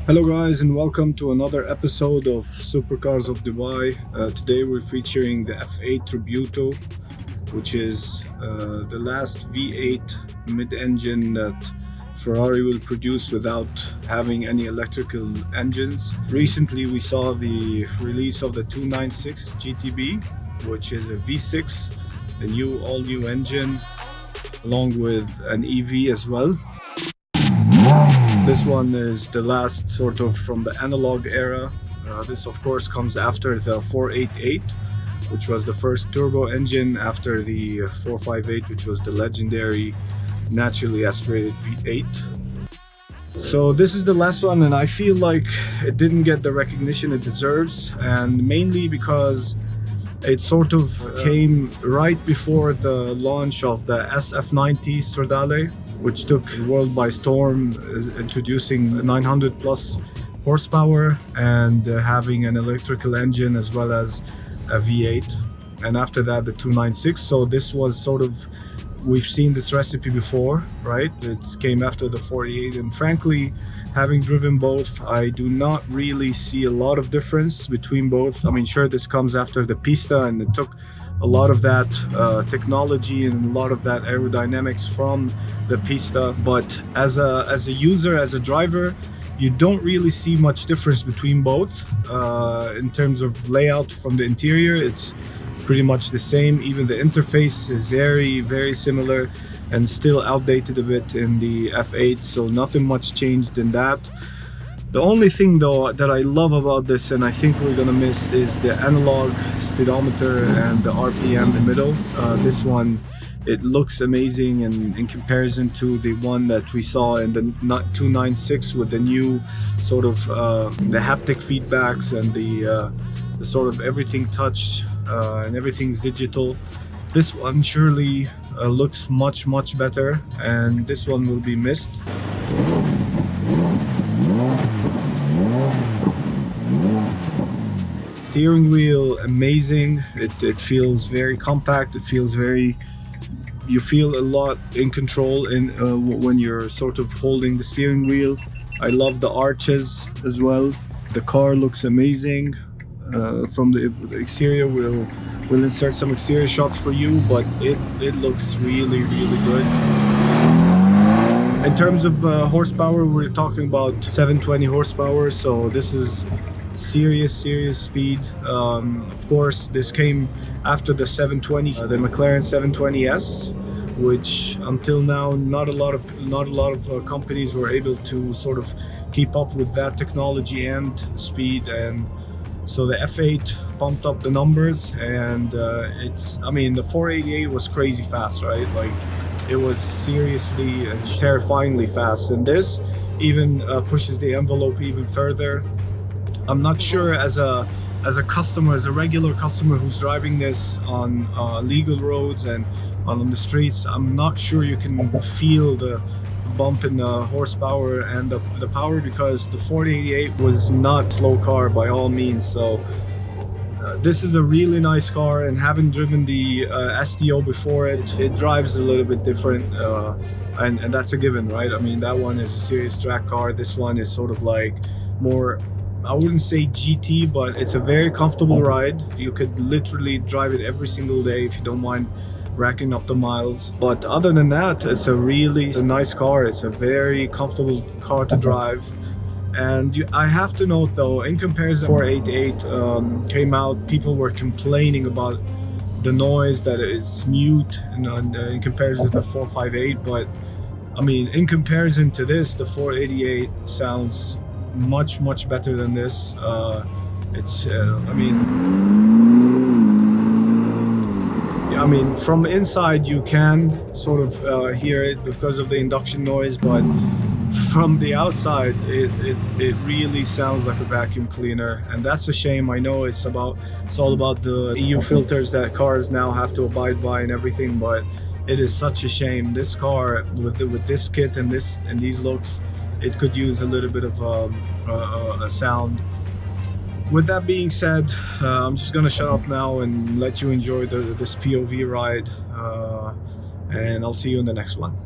Hello guys, and welcome to another episode of Supercars of Dubai. Today we're featuring the F8 Tributo, which is the last V8 mid-engine that Ferrari will produce without having any electrical engines. Recently we saw the release of the 296 GTB, which is a V6, a all-new engine, along with an EV as well. This one is the last sort of from the analog era. This of course comes after the 488, which was the first turbo engine, after the 458, which was the legendary naturally aspirated V8. So this is the last one, and I feel like it didn't get the recognition it deserves, and mainly because it sort of came right before the launch of the SF90 Stradale, which took the world by storm, introducing 900 plus horsepower and having an electrical engine as well as a V8. And after that, the 296. So this was sort of, we've seen this recipe before, right? It came after the 48, and frankly, having driven both, I do not really see a lot of difference between both. I mean, sure, this comes after the Pista, and it took a lot of that technology and a lot of that aerodynamics from the Pista, but as a user, as a driver, you don't really see much difference between both. In terms of layout from the interior, it's pretty much the same. Even the interface is very similar and still outdated a bit in the F8, so nothing much changed in that. The only thing though that I love about this, and I think we're gonna miss, is the analog speedometer and the RPM in the middle. This one, it looks amazing, and in comparison to the one that we saw in the 296 with the new sort of the haptic feedbacks and the sort of everything touch and everything's digital. This one surely looks much better, and this one will be missed. Steering wheel, amazing. It feels very compact. It feels very, you feel a lot in control in when you're sort of holding the steering wheel. I love the arches as well. The car looks amazing. From the exterior, we'll insert some exterior shots for you, but it looks really good. In terms of horsepower, we're talking about 720 horsepower, so this is serious speed. Of course, this came after the 720, the McLaren 720S, which until now not a lot of companies were able to sort of keep up with that technology and speed, and so the F8 pumped up the numbers, and I mean, the 488 was crazy fast, right? Like, it was seriously and terrifyingly fast, and this even pushes the envelope even further. I'm not sure, as a customer, as a regular customer who's driving this on legal roads and on the streets, I'm not sure you can feel the bump in the horsepower and the power, because the 488 was not a slow car by all means. So this is a really nice car, and having driven the STO before, it drives a little bit different, and that's a given, right? I mean, that one is a serious track car. This one is sort of like more, I wouldn't say GT, but it's a very comfortable ride. You could literally drive it every single day if you don't mind racking up the miles. But other than that, it's a really nice car. It's a very comfortable car to drive. And I have to note though, in comparison, 488 came out, people were complaining about the noise, that it's mute in comparison to the 458. But I mean, in comparison to this, the 488 sounds much better than this. I mean, from inside you can sort of hear it because of the induction noise, but from the outside it really sounds like a vacuum cleaner, and that's a shame. I know it's all about the EU filters that cars now have to abide by and everything, but it is such a shame. This car with this kit and these looks, it could use a little bit of a sound. With that being said, I'm just gonna shut up now and let you enjoy this POV ride, and I'll see you in the next one.